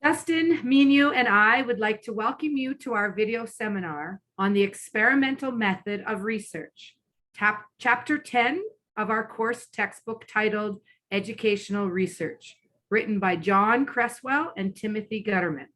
Dustin, Meenu, and I would like to welcome you to our video seminar on the experimental method of research, chapter 10 of our course textbook titled Educational Research, written by John Cresswell and Timothy Gutterman.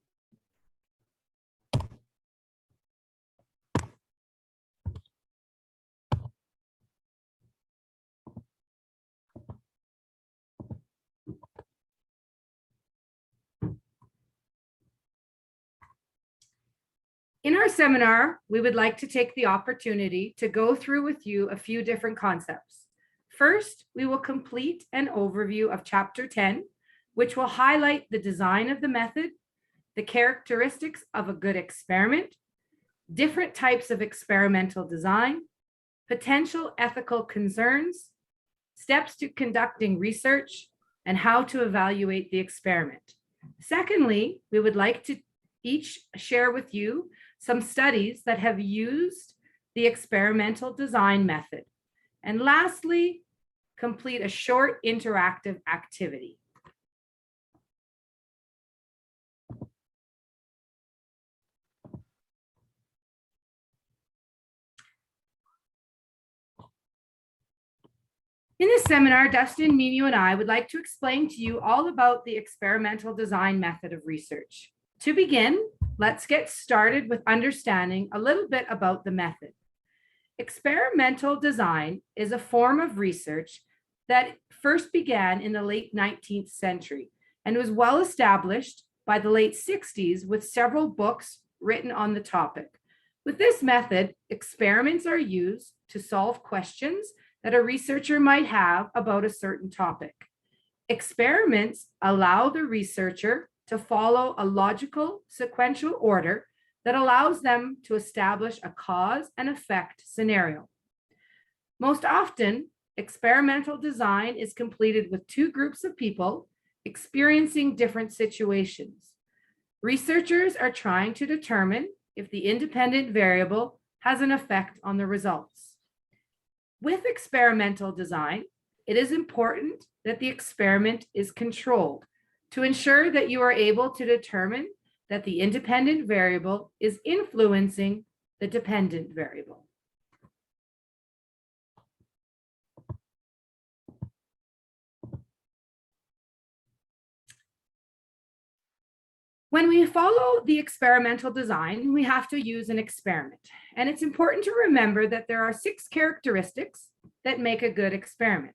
In our seminar, we would like to take the opportunity to go through with you a few different concepts. First, we will complete an overview of chapter 10, which will highlight the design of the method, the characteristics of a good experiment, different types of experimental design, potential ethical concerns, steps to conducting research, and how to evaluate the experiment. Secondly, we would like to each share with you some studies that have used the experimental design method. And lastly, complete a short interactive activity. In this seminar, Dustin, Meenu, and I would like to explain to you all about the experimental design method of research. To begin, let's get started with understanding a little bit about the method. Experimental design is a form of research that first began in the late 19th century and was well established by the late 60s with several books written on the topic. With this method, experiments are used to solve questions that a researcher might have about a certain topic. Experiments allow the researcher to follow a logical sequential order that allows them to establish a cause and effect scenario. Most often, experimental design is completed with two groups of people experiencing different situations. Researchers are trying to determine if the independent variable has an effect on the results. With experimental design, it is important that the experiment is controlled to ensure that you are able to determine that the independent variable is influencing the dependent variable. When we follow the experimental design, we have to use an experiment. And it's important to remember that there are 6 characteristics that make a good experiment.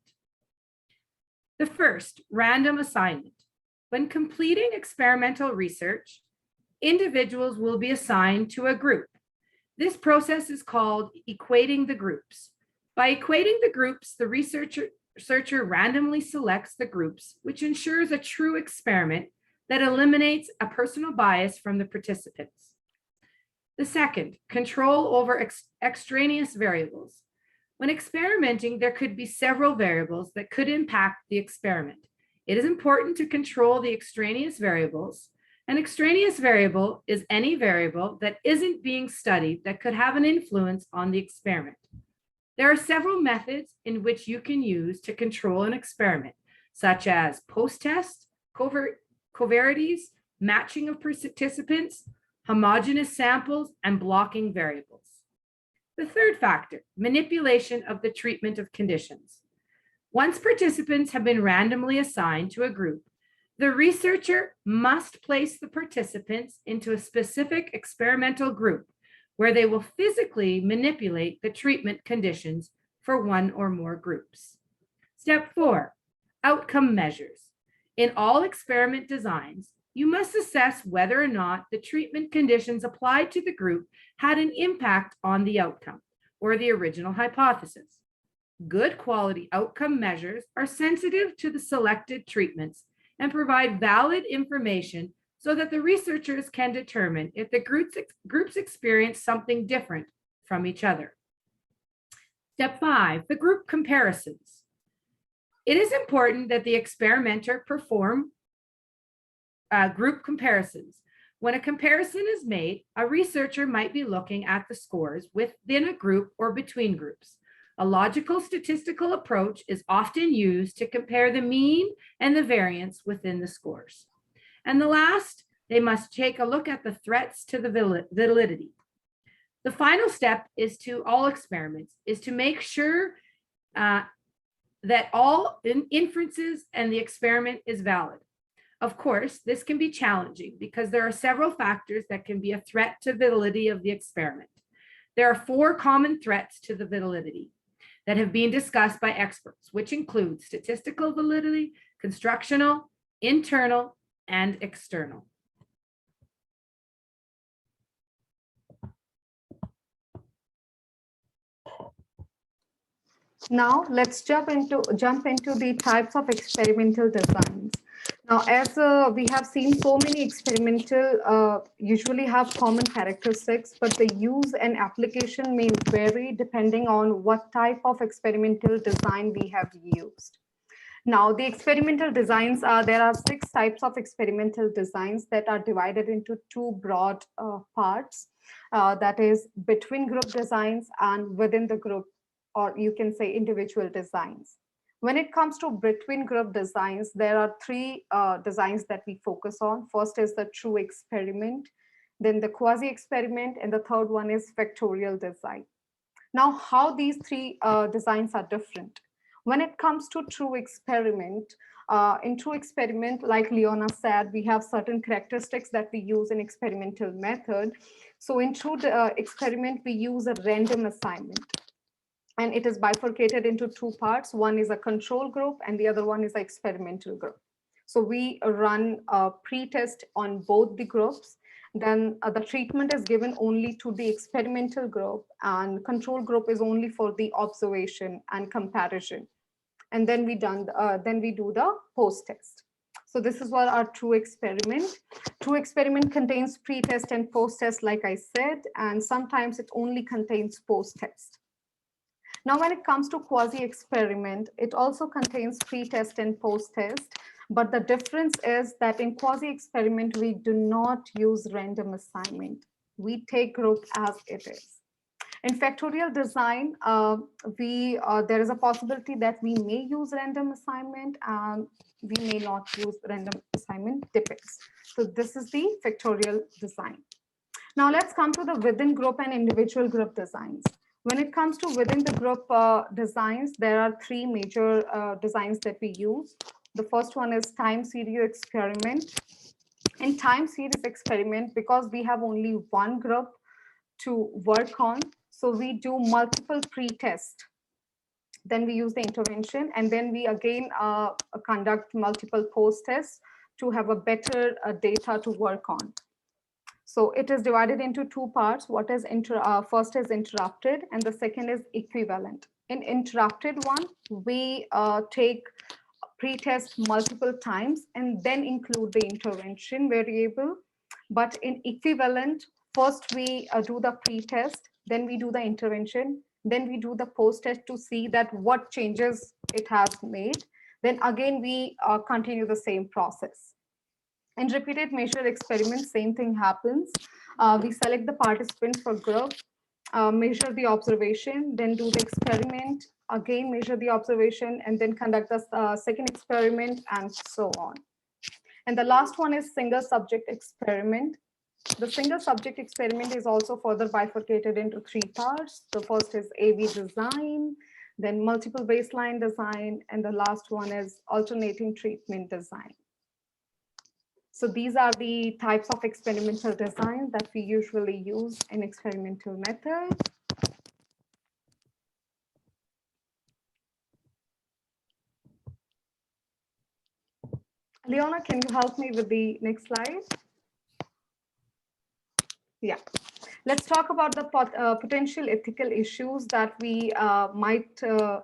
The first, random assignment. When completing experimental research, individuals will be assigned to a group. This process is called equating the groups. By equating the groups, the researcher randomly selects the groups, which ensures a true experiment that eliminates a personal bias from the participants. The second, control over extraneous variables. When experimenting, there could be several variables that could impact the experiment. It is important to control the extraneous variables. An extraneous variable is any variable that isn't being studied that could have an influence on the experiment. There are several methods in which you can use to control an experiment, such as post-test, covariates, matching of participants, homogeneous samples, and blocking variables. The third factor, manipulation of the treatment of conditions. Once participants have been randomly assigned to a group, the researcher must place the participants into a specific experimental group where they will physically manipulate the treatment conditions for one or more groups. Step 4, outcome measures. In all experiment designs, you must assess whether or not the treatment conditions applied to the group had an impact on the outcome or the original hypothesis. Good quality outcome measures are sensitive to the selected treatments and provide valid information so that the researchers can determine if the groups experience something different from each other. Step 5, the group comparisons. It is important that the experimenter perform group comparisons. When a comparison is made, a researcher might be looking at the scores within a group or between groups. A logical statistical approach is often used to compare the mean and the variance within the scores. And the last, They must take a look at the threats to the validity. The final step is to all experiments is to make sure that all inferences and the experiment is valid. Of course, this can be challenging because there are several factors that can be a threat to validity of the experiment. There are 4 common threats to the validity that have been discussed by experts, which include statistical validity, constructional, internal, and external. Now let's jump into the types of experimental designs. Now, as we have seen, so many experimental usually have common characteristics, but the use and application may vary depending on what type of experimental design we have used. Now, the experimental designs there are 6 types of experimental designs that are divided into 2 broad parts. That is between group designs and within the group, or you can say individual designs. When it comes to between group designs, there are 3 designs that we focus on. First is the true experiment, then the quasi experiment, and the third one is factorial design. Now, how these 3 designs are different. When it comes to true experiment, in true experiment, like Leona said, we have certain characteristics that we use in experimental method. So in true experiment, we use a random assignment. And it is bifurcated into 2 parts. One is a control group and the other one is an experimental group. So we run a pre-test on both the groups. Then the treatment is given only to the experimental group, and control group is only for the observation and comparison. And then we do the post-test. So this is what our true experiment. True experiment contains pre-test and post-test, like I said, and sometimes it only contains post-test. Now, when it comes to quasi-experiment, it also contains pre-test and post-test, but the difference is that in quasi-experiment, we do not use random assignment. We take group as it is. In factorial design, there is a possibility that we may use random assignment and we may not use random assignment, depends. So this is the factorial design. Now let's come to the within group and individual group designs. When it comes to within the group designs, there are 3 major designs that we use. The first one is time series experiment. In time series experiment, because we have only one group to work on, so we do multiple pre-test. Then we use the intervention, and then we again conduct multiple post-tests to have a better data to work on. So it is divided into 2 parts. What is first is interrupted, and the second is equivalent. In interrupted one, we take pre-test multiple times and then include the intervention variable. But in equivalent, first we do the pre-test, then we do the intervention, then we do the post-test to see that what changes it has made. Then again, we continue the same process. In repeated measure experiments, same thing happens. We select the participants for group, measure the observation, then do the experiment, again measure the observation, and then conduct the second experiment, and so on. And the last one is single subject experiment. The single subject experiment is also further bifurcated into 3 parts. The first is A/B design, then multiple baseline design, and the last one is alternating treatment design. So these are the types of experimental design that we usually use in experimental methods. Leona, can you help me with the next slide? Yeah. Let's talk about the potential ethical issues that we might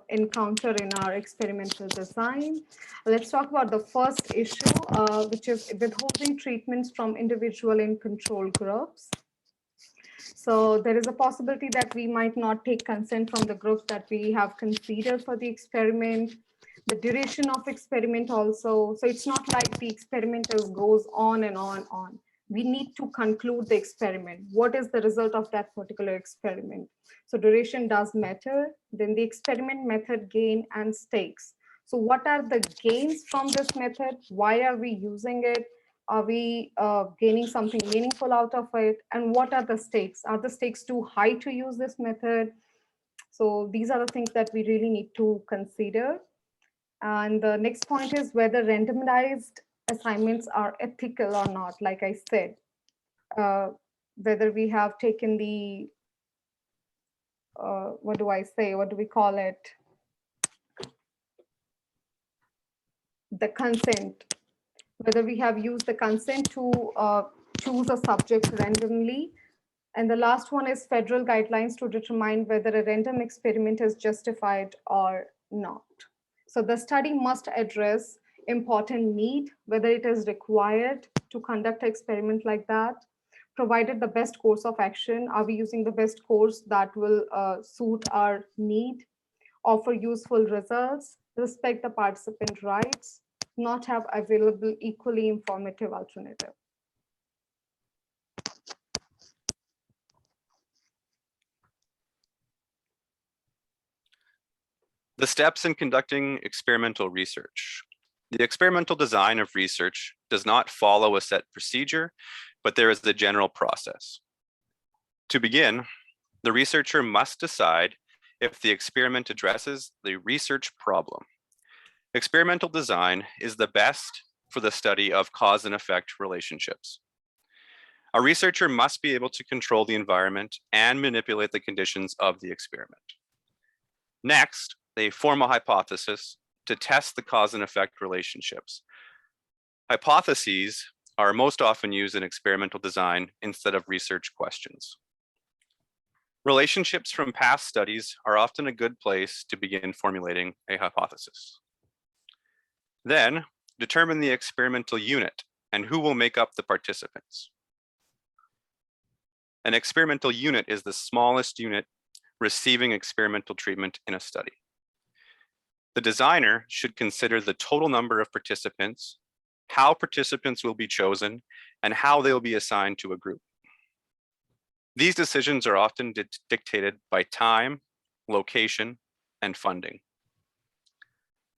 encounter in our experimental design. Let's talk about the first issue, which is withholding treatments from individual and control groups. So there is a possibility that we might not take consent from the groups that we have considered for the experiment. The duration of experiment also. So it's not like the experiment goes on and on and on. We need to conclude the experiment. What is the result of that particular experiment? So duration does matter. Then the experiment method, gain, and stakes. So what are the gains from this method? Why are we using it? Are we gaining something meaningful out of it? And what are the stakes? Are the stakes too high to use this method? So these are the things that we really need to consider. And the next point is whether randomized assignments are ethical or not. Like I said, whether we have taken the, what do I say? What do we call it? The consent. Whether we have used the consent to choose a subject randomly. And the last one is federal guidelines to determine whether a random experiment is justified or not. So the study must address important need, whether it is required to conduct an experiment like that, provided the best course of action. Are we using the best course that will suit our need, offer useful results, respect the participant rights, not have available equally informative alternative. The steps in conducting experimental research. The experimental design of research does not follow a set procedure, but there is a general process. To begin, the researcher must decide if the experiment addresses the research problem. Experimental design is the best for the study of cause and effect relationships. A researcher must be able to control the environment and manipulate the conditions of the experiment. Next, they form a hypothesis to test the cause and effect relationships. Hypotheses are most often used in experimental design instead of research questions. Relationships from past studies are often a good place to begin formulating a hypothesis. Then, determine the experimental unit and who will make up the participants. An experimental unit is the smallest unit receiving experimental treatment in a study. The designer should consider the total number of participants, how participants will be chosen, and how they will be assigned to a group. These decisions are often dictated by time, location, and funding.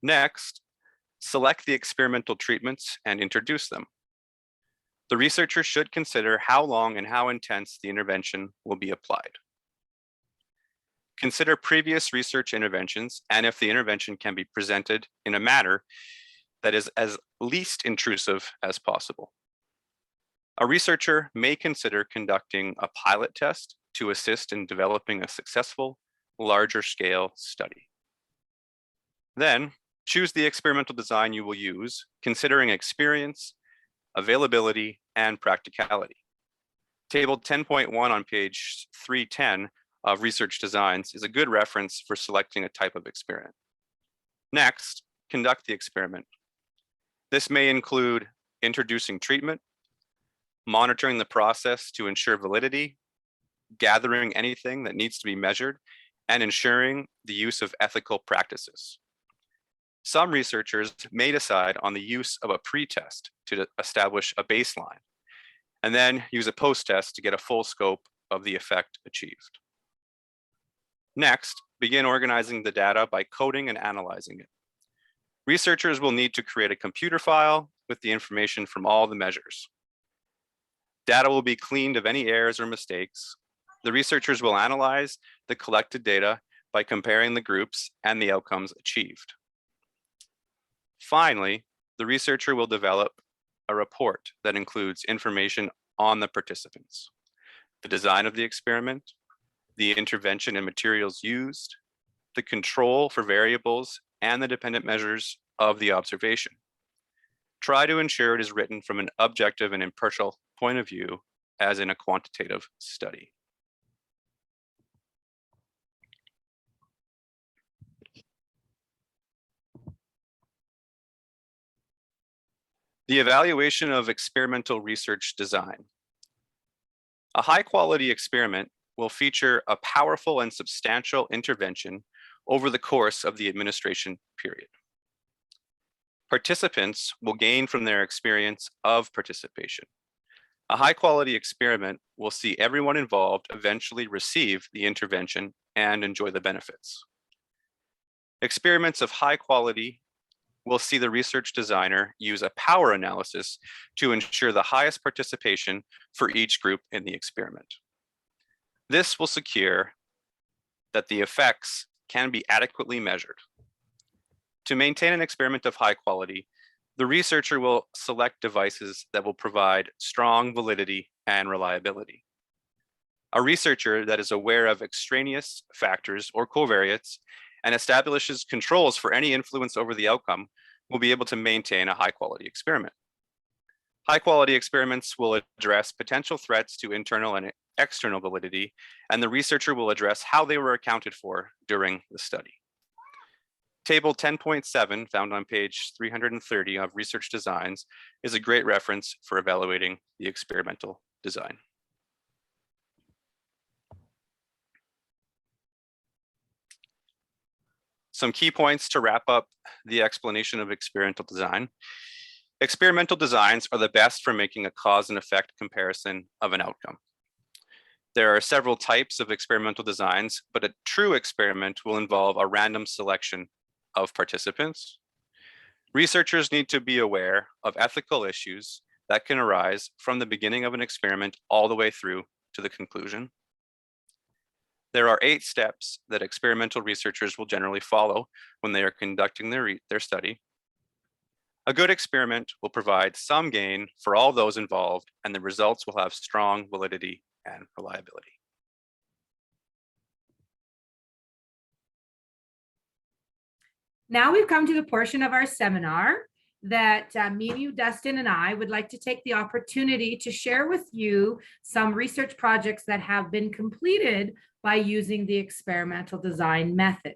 Next, select the experimental treatments and introduce them. The researcher should consider how long and how intense the intervention will be applied. Consider previous research interventions and if the intervention can be presented in a manner that is as least intrusive as possible. A researcher may consider conducting a pilot test to assist in developing a successful, larger scale study. Then, choose the experimental design you will use, considering experience, availability, and practicality. Table 10.1 on page 310 of Research Designs is a good reference for selecting a type of experiment. Next, conduct the experiment. This may include introducing treatment, monitoring the process to ensure validity, gathering anything that needs to be measured, and ensuring the use of ethical practices. Some researchers may decide on the use of a pre-test to establish a baseline, and then use a post-test to get a full scope of the effect achieved. Next, begin organizing the data by coding and analyzing it. Researchers will need to create a computer file with the information from all the measures. Data will be cleaned of any errors or mistakes. The researchers will analyze the collected data by comparing the groups and the outcomes achieved. Finally, the researcher will develop a report that includes information on the participants, the design of the experiment, the intervention and materials used, the control for variables, and the dependent measures of the observation. Try to ensure it is written from an objective and impartial point of view, as in a quantitative study. The evaluation of experimental research design. A high-quality experiment will feature a powerful and substantial intervention over the course of the administration period. Participants will gain from their experience of participation. A high-quality experiment will see everyone involved eventually receive the intervention and enjoy the benefits. Experiments of high quality we'll see the research designer use a power analysis to ensure the highest participation for each group in the experiment. This will secure that the effects can be adequately measured. To maintain an experiment of high quality, the researcher will select devices that will provide strong validity and reliability. A researcher that is aware of extraneous factors or covariates and establishes controls for any influence over the outcome will be able to maintain a high quality experiment. High quality experiments will address potential threats to internal and external validity, and the researcher will address how they were accounted for during the study. Table 10.7, found on page 330 of Research Designs, is a great reference for evaluating the experimental design. Some key points to wrap up the explanation of experimental design. Experimental designs are the best for making a cause and effect comparison of an outcome. There are several types of experimental designs, but a true experiment will involve a random selection of participants. Researchers need to be aware of ethical issues that can arise from the beginning of an experiment all the way through to the conclusion. There are 8 steps that experimental researchers will generally follow when they are conducting their study. A good experiment will provide some gain for all those involved, and the results will have strong validity and reliability. Now we've come to the portion of our seminar that Meenu, Dustin, and I would like to take the opportunity to share with you some research projects that have been completed by using the experimental design method.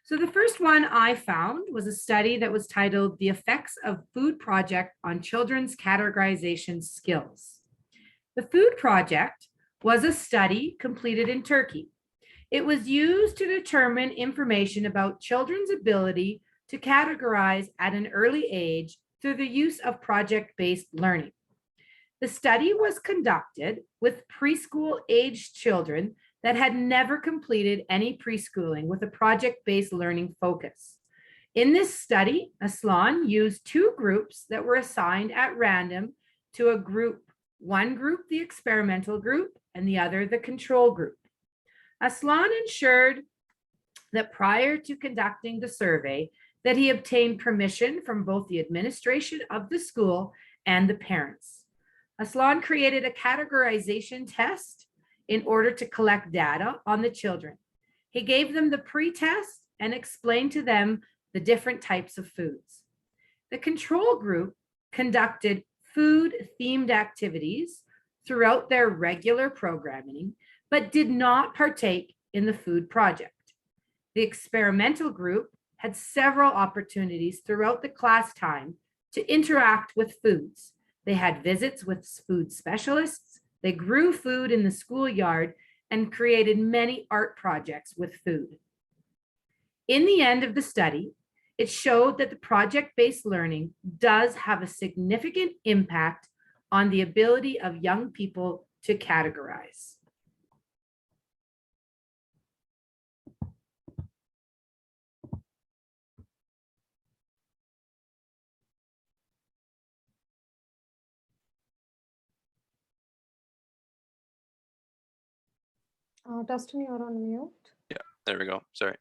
So the first one I found was a study that was titled The Effects of Food Project on Children's Categorization Skills. The food project was a study completed in Turkey. It was used to determine information about children's ability to categorize at an early age through the use of project-based learning. The study was conducted with preschool-aged children that had never completed any preschooling with a project-based learning focus. In this study, Aslan used 2 groups that were assigned at random to a group, one group the experimental group and the other the control group. Aslan ensured that prior to conducting the survey, that he obtained permission from both the administration of the school and the parents. Aslan created a categorization test in order to collect data on the children. He gave them the pre-test and explained to them the different types of foods. The control group conducted food-themed activities throughout their regular programming, but did not partake in the food project. The experimental group had several opportunities throughout the class time to interact with foods. They had visits with food specialists, they grew food in the schoolyard, and created many art projects with food. In the end of the study, it showed that the project-based learning does have a significant impact on the ability of young people to categorize. Dustin, you're on mute. Yeah, there we go. Sorry.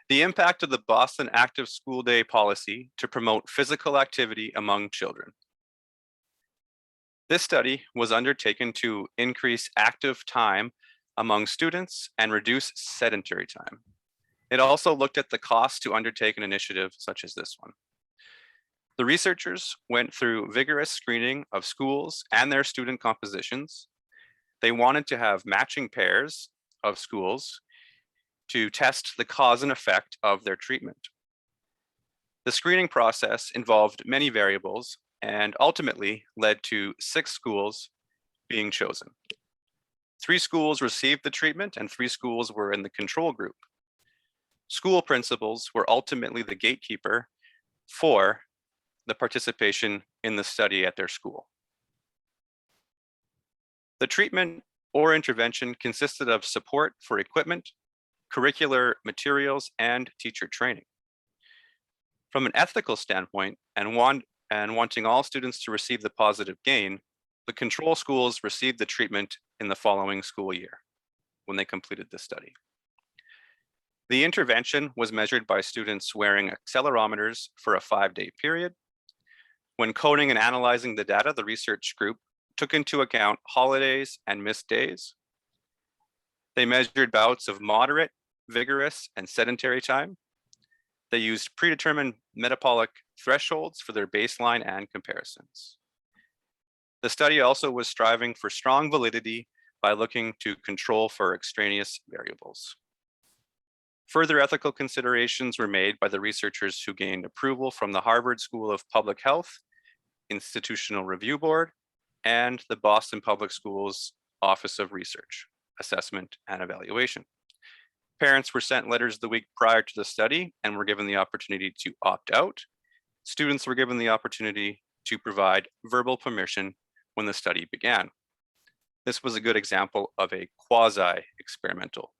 The impact of the Boston Active School Day policy to promote physical activity among children. This study was undertaken to increase active time among students and reduce sedentary time. It also looked at the cost to undertake an initiative such as this one. The researchers went through vigorous screening of schools and their student compositions. They wanted to have matching pairs of schools to test the cause and effect of their treatment. The screening process involved many variables and ultimately led to 6 schools being chosen. 3 schools received the treatment and 3 schools were in the control group. School principals were ultimately the gatekeeper for the participation in the study at their school. The treatment or intervention consisted of support for equipment, curricular materials, and teacher training. From an ethical standpoint and wanting all students to receive the positive gain, the control schools received the treatment in the following school year when they completed the study. The intervention was measured by students wearing accelerometers for a 5-day period. When coding and analyzing the data, the research group took into account holidays and missed days. They measured bouts of moderate, vigorous, and sedentary time. They used predetermined metabolic thresholds for their baseline and comparisons. The study also was striving for strong validity by looking to control for extraneous variables. Further ethical considerations were made by the researchers who gained approval from the Harvard School of Public Health, Institutional Review Board, and the Boston Public Schools Office of Research, Assessment and Evaluation. Parents were sent letters the week prior to the study and were given the opportunity to opt out. Students were given the opportunity to provide verbal permission when the study began. This was a good example of a quasi-experimental.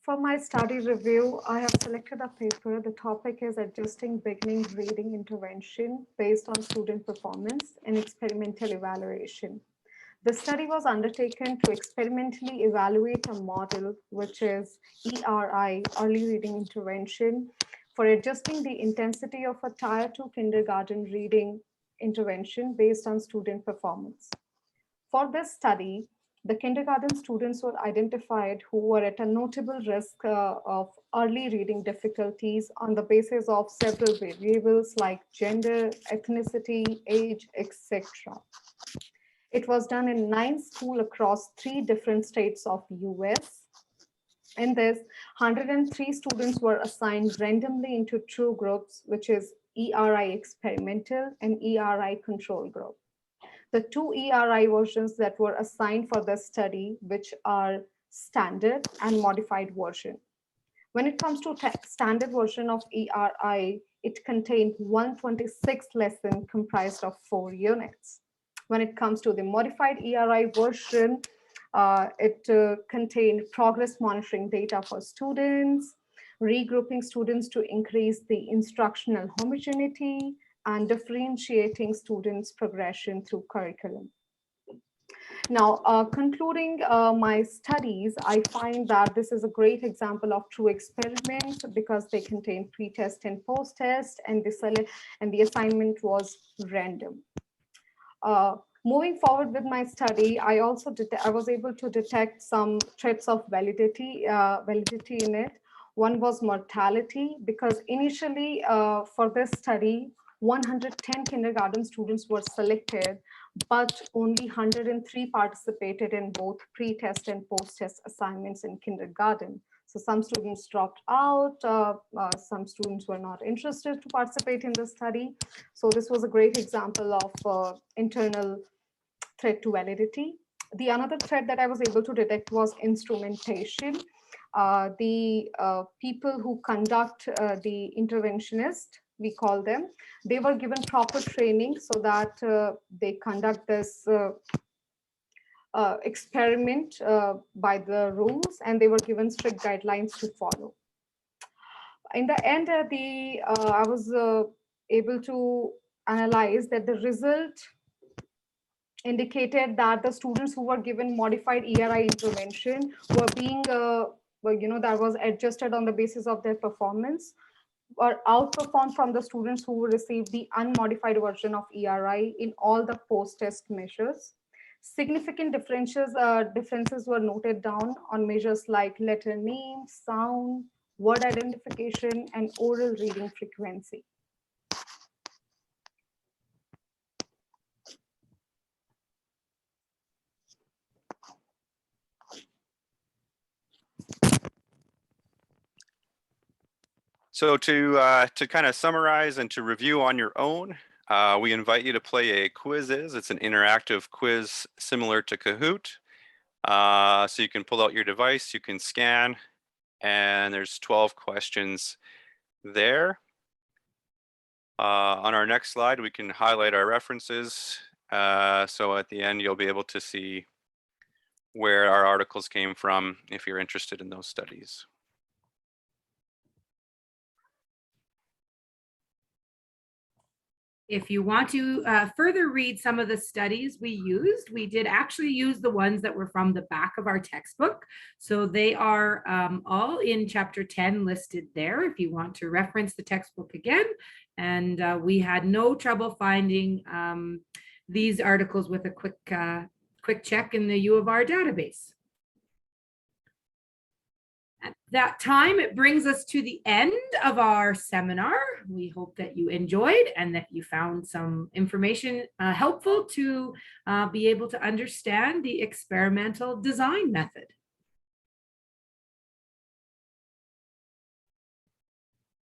For my study review, I have selected a paper. The topic is Adjusting Beginning Reading Intervention Based on Student Performance and Experimental Evaluation. The study was undertaken to experimentally evaluate a model, which is ERI, Early Reading Intervention, for adjusting the intensity of a Tier 2 kindergarten reading intervention based on student performance. For this study, the kindergarten students were identified who were at a notable risk of early reading difficulties on the basis of several variables like gender, ethnicity, age, etc. It was done in 9 schools across 3 different states of US. In this, 103 students were assigned randomly into 2 groups, which is ERI experimental and ERI control group. The 2 ERI versions that were assigned for the study, which are standard and modified version. When it comes to standard version of ERI, it contained 126 lessons comprised of 4 units. When it comes to the modified ERI version, it contained progress monitoring data for students, regrouping students to increase the instructional homogeneity, and differentiating students' progression through curriculum. Now, concluding my studies, I find that this is a great example of true experiment because they contain pre-test and post-test, and the assignment was random. Moving forward with my study, I was able to detect some threats of validity in it. One was mortality, because initially for this study, 110 kindergarten students were selected, but only 103 participated in both pre-test and post-test assignments in kindergarten. So some students dropped out, some students were not interested to participate in the study. So this was a great example of internal threat to validity. The another threat that I was able to detect was instrumentation. The people who conduct the interventionist, we call them, they were given proper training so that they conduct this experiment by the rules, and they were given strict guidelines to follow. In the end, I was able to analyze that the result indicated that the students who were given modified ERI intervention were being, that was adjusted on the basis of their performance, or outperformed from the students who received the unmodified version of ERI in all the post-test measures. Significant differences were noted down on measures like letter name, sound, word identification, and oral reading frequency. So to kind of summarize and to review on your own, we invite you to play a Quizzes. It's an interactive quiz similar to Kahoot. So you can pull out your device, you can scan, and there's 12 questions there. On our next slide, we can highlight our references. So at the end, you'll be able to see where our articles came from if you're interested in those studies. If you want to further read some of the studies we used, we did actually use the ones that were from the back of our textbook. So they are all in chapter 10 listed there if you want to reference the textbook again. And we had no trouble finding these articles with a quick check in the U of R database. At that time, it brings us to the end of our seminar. We hope that you enjoyed and that you found some information helpful to be able to understand the experimental design method.